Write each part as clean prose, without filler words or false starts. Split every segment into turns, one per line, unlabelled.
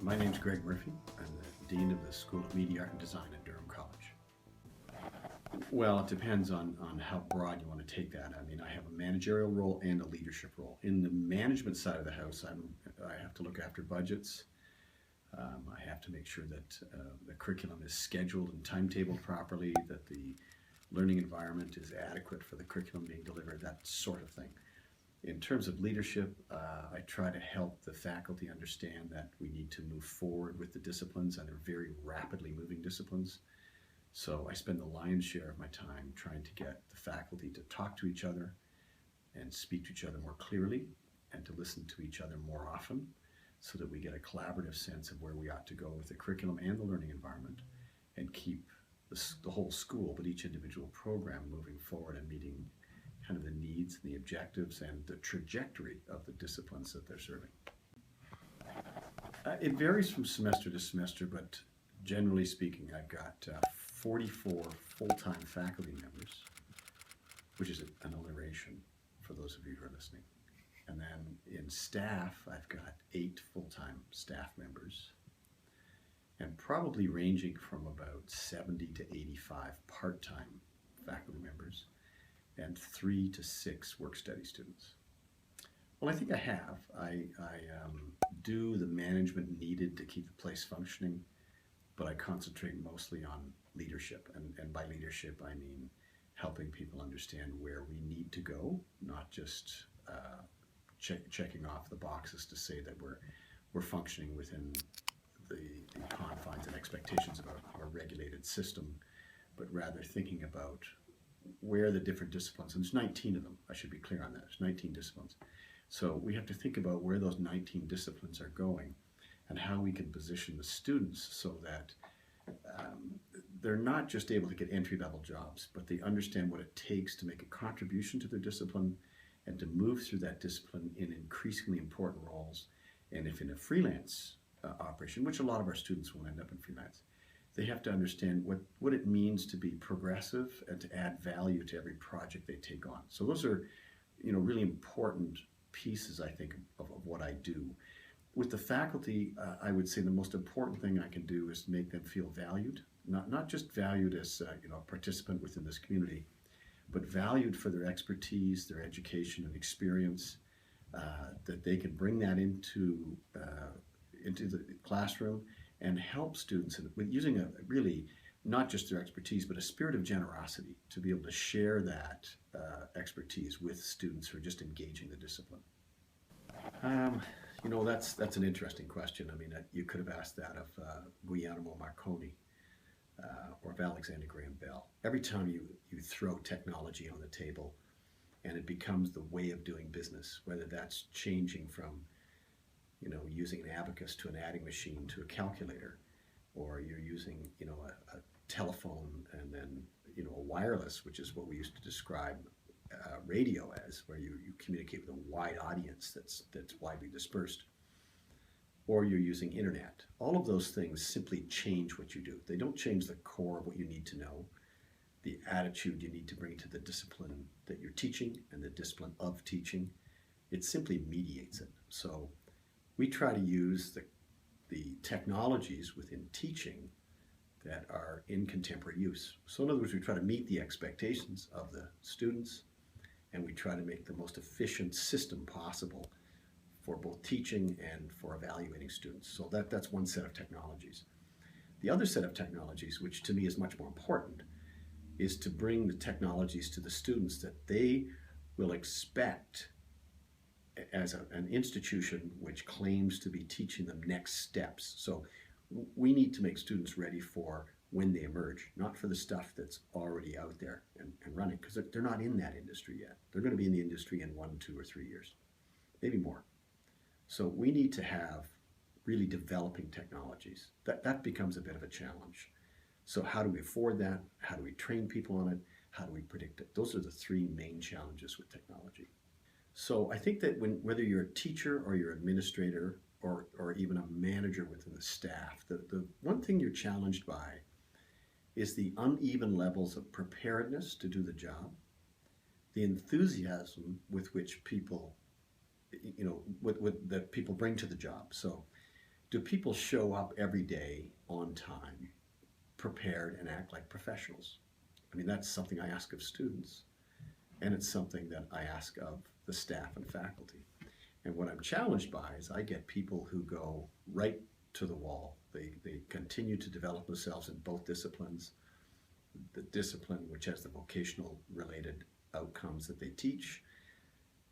My name's Greg Murphy. I'm the Dean of the School of Media, Art and Design at Durham College. Well, it depends on how broad you want to take that. I mean, I have a managerial role and a leadership role. In the management side of the house, I have to look after budgets. I have to make sure that the curriculum is scheduled and timetabled properly, that the learning environment is adequate for the curriculum being delivered, that sort of thing. In terms of leadership, I try to help the faculty understand that we need to move forward with the disciplines, and they're very rapidly moving disciplines. So I spend the lion's share of my time trying to get the faculty to talk to each other and speak to each other more clearly and to listen to each other more often so that we get a collaborative sense of where we ought to go with the curriculum and the learning environment and keep the whole school, but each individual program moving forward and meeting kind of the needs and the objectives and the trajectory of the disciplines that they're serving. It varies from semester to semester, but generally speaking, I've got 44 full-time faculty members, which is an alliteration for those of you who are listening. And then in staff, I've got 8 full-time staff members, and probably ranging from about 70 to 85 part-time faculty members, and 3 to 6 work-study students. Well, I think I have. I do the management needed to keep the place functioning, but I concentrate mostly on leadership. And by leadership, I mean helping people understand where we need to go, not just checking off the boxes to say that we're functioning within the confines and expectations of a regulated system, but rather thinking about where the different disciplines, and there's 19 of them, I should be clear on that, there's 19 disciplines. So we have to think about where those 19 disciplines are going and how we can position the students so that they're not just able to get entry-level jobs, but they understand what it takes to make a contribution to their discipline and to move through that discipline in increasingly important roles. And if in a freelance operation, which a lot of our students will end up in freelance, they have to understand what it means to be progressive and to add value to every project they take on. So those are, really important pieces, I think, of what I do. With the faculty, I would say the most important thing I can do is make them feel valued, not just valued as a participant within this community, but valued for their expertise, their education and experience, that they can bring that into the classroom and help students with using a really not just their expertise, but a spirit of generosity to be able to share that expertise with students who are just engaging the discipline. That's an interesting question. I mean, you could have asked that of Guglielmo Marconi or of Alexander Graham Bell. Every time you throw technology on the table and it becomes the way of doing business, whether that's changing from using an abacus to an adding machine to a calculator, or you're using a telephone and then a wireless, which is what we used to describe radio as, where you communicate with a wide audience that's widely dispersed, or you're using internet. All of those things simply change what you do. They don't change the core of what you need to know, the attitude you need to bring to the discipline that you're teaching and the discipline of teaching. It simply mediates it. So we try to use the technologies within teaching that are in contemporary use. So in other words, we try to meet the expectations of the students, and we try to make the most efficient system possible for both teaching and for evaluating students. So that's one set of technologies. The other set of technologies, which to me is much more important, is to bring the technologies to the students that they will expect as an institution which claims to be teaching them next steps. So we need to make students ready for when they emerge, not for the stuff that's already out there and running, because they're not in that industry yet. They're going to be in the industry in 1, 2, or 3 years, maybe more. So we need to have really developing technologies. That becomes a bit of a challenge. So how do we afford that? How do we train people on it? How do we predict it? Those are the 3 main challenges with technology. So I think that whether you're a teacher or you're an administrator or even a manager within the staff, the one thing you're challenged by is the uneven levels of preparedness to do the job, the enthusiasm with which people, that people bring to the job. So Do people show up every day on time, prepared, and act like professionals? I mean, that's something I ask of students, and it's something that I ask of the staff and faculty. And what I'm challenged by is I get people who go right to the wall. They continue to develop themselves in both disciplines, the discipline which has the vocational related outcomes that they teach,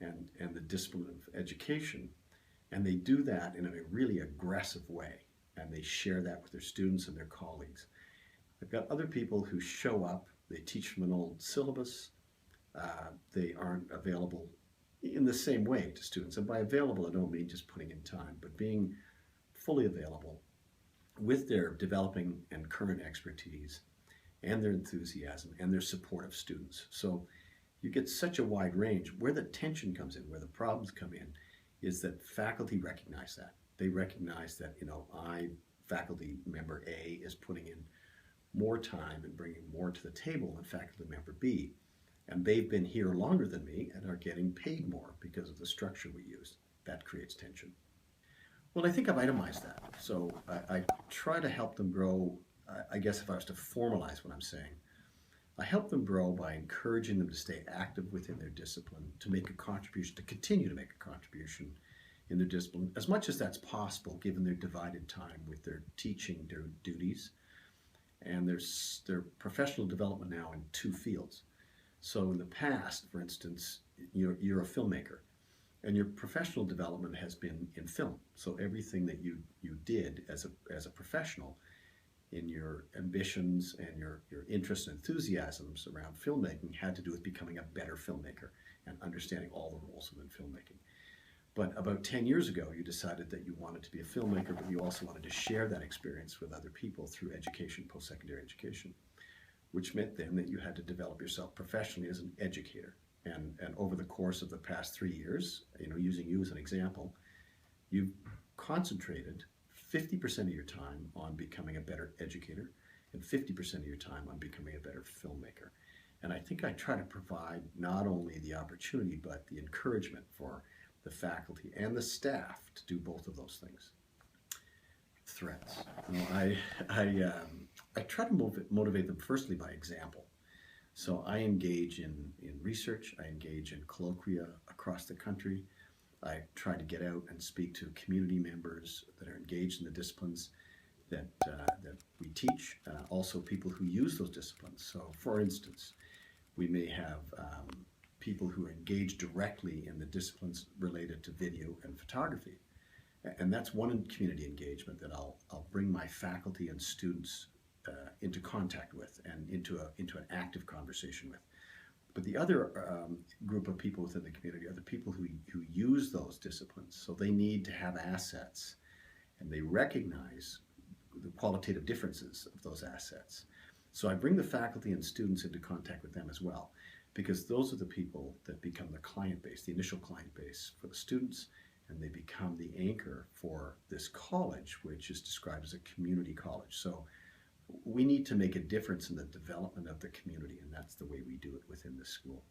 and the discipline of education. And they do that in a really aggressive way. And they share that with their students and their colleagues. I've got other people who show up, they teach from an old syllabus, they aren't available in the same way to students. And by available, I don't mean just putting in time, but being fully available with their developing and current expertise and their enthusiasm and their support of students. So you get such a wide range. Where the tension comes in, where the problems come in, is that faculty recognize that. They recognize that, faculty member A is putting in more time and bringing more to the table than faculty member B. And they've been here longer than me and are getting paid more because of the structure we use. That creates tension. Well, I think I've itemized that. So I try to help them grow. I guess if I was to formalize what I'm saying, I help them grow by encouraging them to stay active within their discipline, to make a contribution, to continue to make a contribution in their discipline, as much as that's possible given their divided time with their teaching duties and their professional development now in two fields. So in the past, for instance, you're a filmmaker, and your professional development has been in film. So everything that you did as a professional in your ambitions and your interests and enthusiasms around filmmaking had to do with becoming a better filmmaker and understanding all the roles within filmmaking. But about 10 years ago, you decided that you wanted to be a filmmaker, but you also wanted to share that experience with other people through education, post-secondary education, which meant then that you had to develop yourself professionally as an educator. And over the course of the past 3 years, using you as an example, you've concentrated 50% of your time on becoming a better educator and 50% of your time on becoming a better filmmaker. And I think I try to provide not only the opportunity, but the encouragement for the faculty and the staff to do both of those things. Threats. I try to motivate them firstly by example. So I engage in research, I engage in colloquia across the country. I try to get out and speak to community members that are engaged in the disciplines that we teach, also people who use those disciplines. So for instance, we may have people who are engaged directly in the disciplines related to video and photography. And that's one community engagement that I'll bring my faculty and students into contact with and into an active conversation with. But the other group of people within the community are the people who use those disciplines. So they need to have assets, and they recognize the qualitative differences of those assets. So I bring the faculty and students into contact with them as well, because those are the people that become the client base, the initial client base for the students, and they become the anchor for this college, which is described as a community college. So we need to make a difference in the development of the community, and that's the way we do it within the school.